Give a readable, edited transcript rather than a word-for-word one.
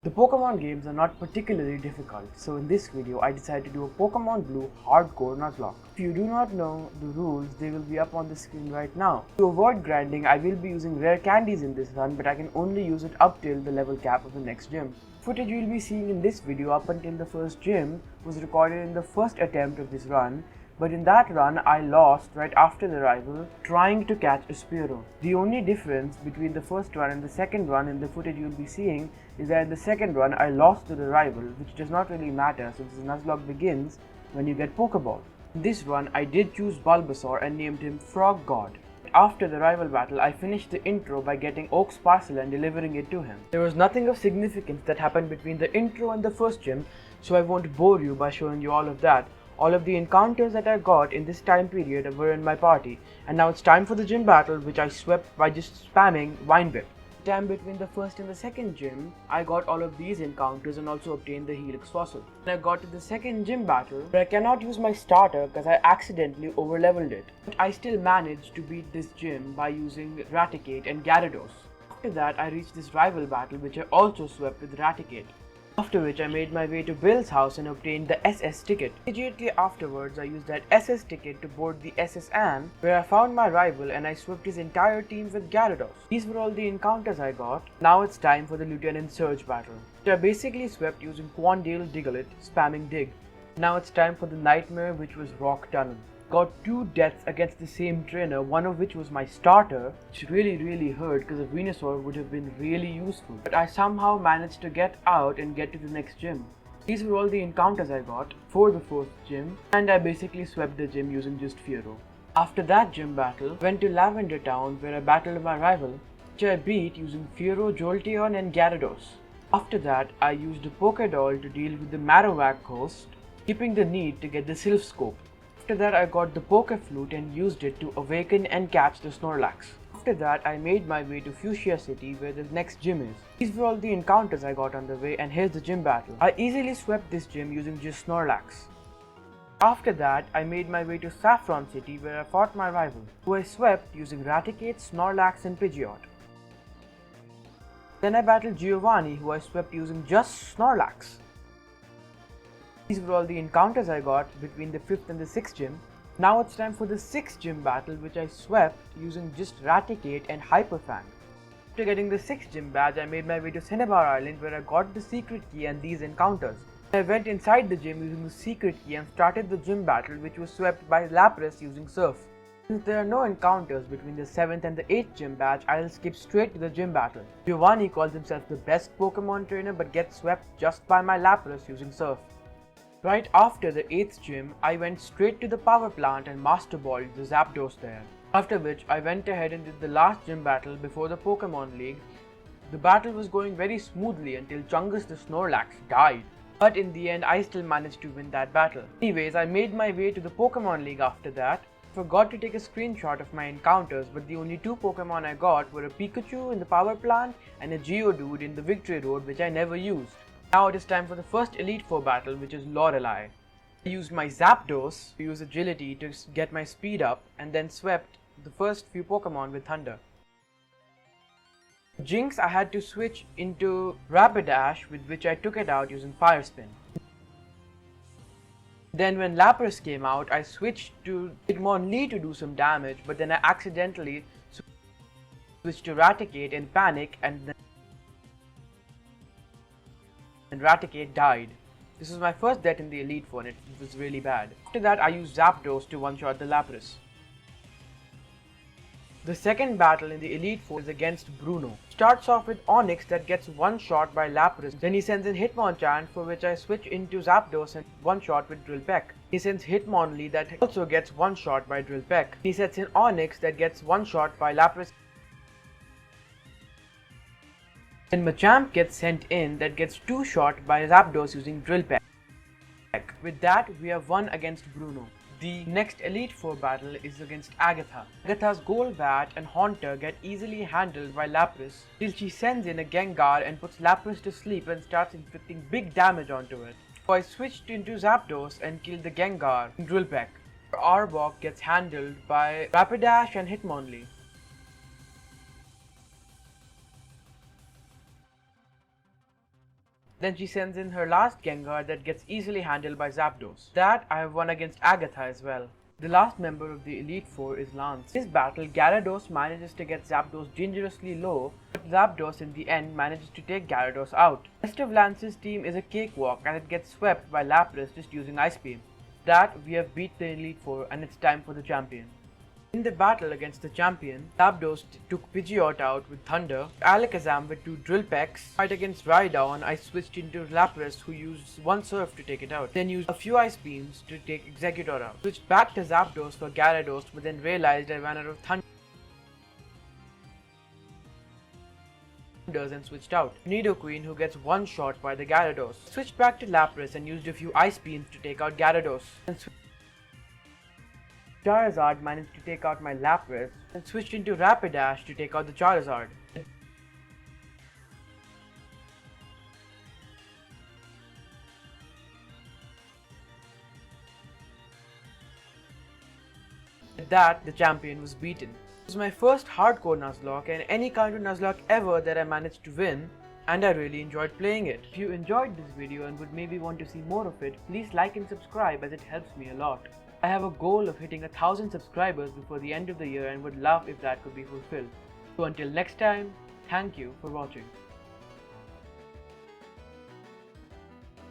The Pokemon games are not particularly difficult, so in this video I decided to do a Pokemon Blue Hardcore Nuzlocke. If you do not know the rules, they will be up on the screen right now. To avoid grinding, I will be using rare candies in this run, but I can only use it up till the level cap of the next gym. Footage you will be seeing in this video up until the first gym was recorded in the first attempt of this run, but in that run I lost right after the rival trying to catch a Spearow. The only difference between the first run and the second run in the footage you will be seeing is that in the second run I lost to the rival, which does not really matter since the Nuzlocke begins when you get Pokeballs. In this run I did choose Bulbasaur and named him Frog God. After the rival battle, I finished the intro by getting Oak's parcel and delivering it to him. There was nothing of significance that happened between the intro and the first gym, so I won't bore you by showing you all of that. All of the encounters that I got in this time period were in my party, and now it's time for the gym battle, which I swept by just spamming Vine Whip. Time between the first and the second gym, I got all of these encounters and also obtained the Helix fossil. Then I got to the second gym battle, where I cannot use my starter because I accidentally overleveled it. But I still managed to beat this gym by using Raticate and Gyarados. After that, I reached this rival battle, which I also swept with Raticate. After which I made my way to Bill's house and obtained the SS ticket. Immediately afterwards I used that SS ticket to board the SS Anne, where I found my rival and I swept his entire team with Gyarados. These were all the encounters I got. Now it's time for the Lieutenant Surge battle, which I basically swept using Quandale Diglett, spamming Dig. Now it's time for the Nightmare, which was Rock Tunnel. Got 2 deaths against the same trainer, one of which was my starter, which really hurt because a Venusaur would have been really useful. But I somehow managed to get out and get to the next gym. These were all the encounters I got for the first gym, and I basically swept the gym using just Fearow. After that gym battle, I went to Lavender Town where I battled my rival, which I beat using Fearow, Jolteon and Gyarados. After that, I used a Pokédoll to deal with the Marowak host, keeping the need to get the Sylph Scope. After that I got the Poké-Flute and used it to awaken and catch the Snorlax. After that I made my way to Fuchsia City where the next gym is. These were all the encounters I got on the way, and here's the gym battle. I easily swept this gym using just Snorlax. After that I made my way to Saffron City where I fought my rival, who I swept using Raticate, Snorlax and Pidgeot. Then I battled Giovanni, who I swept using just Snorlax. These were all the encounters I got between the 5th and the 6th gym. Now it's time for the 6th gym battle, which I swept using just Raticate and Hyperfang. After getting the 6th gym badge, I made my way to Cinnabar Island where I got the secret key and these encounters. I went inside the gym using the secret key and started the gym battle, which was swept by LAPRAS using Surf. Since there are no encounters between the 7th and the 8th gym badge, I'll skip straight to the gym battle. Giovanni calls himself the best Pokemon trainer but gets swept just by my LAPRAS using Surf. Right after the 8th gym, I went straight to the power plant and master balled the ZAPDOS there. After which, I went ahead and did the last gym battle before the Pokemon League. The battle was going very smoothly until Chungus the Snorlax died. But in the end, I still managed to win that battle. Anyways, I made my way to the Pokemon League after that. Forgot to take a screenshot of my encounters, but the only 2 Pokemon I got were a Pikachu in the power plant and a Geodude in the Victory Road, which I never used. Now it is time for the first Elite Four battle, which is Lorelei. I used my ZAPDOS to use agility to get my speed up, and then swept the first few Pokemon with Thunder. Jinx I had to switch into Rapidash, with which I took it out using Fire Spin. Then when Lapras came out, I switched to Hitmonlee to do some damage, but then I accidentally switched to Raticate in panic, and then Raticate died. This was my first death in the Elite Four and it was really bad. After that I used ZAPDOS to one-shot the Lapras. The second battle in the Elite Four is against Bruno. Starts off with Onix that gets one-shot by Lapras. Then he sends in Hitmonchan, for which I switch into ZAPDOS and one-shot with Drill Peck. He sends Hitmonlee that also gets one-shot by Drill Peck. He sets in Onix that gets one-shot by Lapras. Then MACHAMP gets sent in that gets 2-shot by ZAPDOS using Drill Peck. With that, we have won against Bruno. The next Elite Four battle is against Agatha. Agatha's Golbat and Haunter get easily handled by Lapras till she sends in a Gengar and puts Lapras to sleep and starts inflicting big damage onto it. So I switched into ZAPDOS and killed the Gengar in Drill Peck. Arbok gets handled by Rapidash and Hitmonlee. Then she sends in her last Gengar that gets easily handled by ZAPDOS. That I have won against Agatha as well. The last member of the Elite Four is Lance. In this battle, Gyarados manages to get ZAPDOS dangerously low, but ZAPDOS in the end manages to take Gyarados out. The rest of Lance's team is a cakewalk and it gets swept by Lapras just using Ice Beam. That we have beat the Elite Four and it's time for the champion. In the battle against the champion, ZAPDOS took Pidgeot out with Thunder, Alakazam with 2 Drill Pecks. Fight against Rhydon, I switched into Lapras who used 1 Surf to take it out, then used a few Ice Beams to take Exeggutor out. Switched back to ZAPDOS for Gyarados but then realized I ran out of Thunders and switched out. Nidoqueen who gets one shot by the Gyarados. Switched back to Lapras and used a few Ice Beams to take out Gyarados. Charizard managed to take out my Lapras and switched into Rapidash to take out the Charizard. With that, the champion was beaten. This was my first hardcore Nuzlocke and any kind of Nuzlocke ever that I managed to win, and I really enjoyed playing it. If you enjoyed this video and would maybe want to see more of it, please like and subscribe as it helps me a lot. I have a goal of hitting 1,000 subscribers before the end of the year and would love if that could be fulfilled. So until next time, thank you for watching.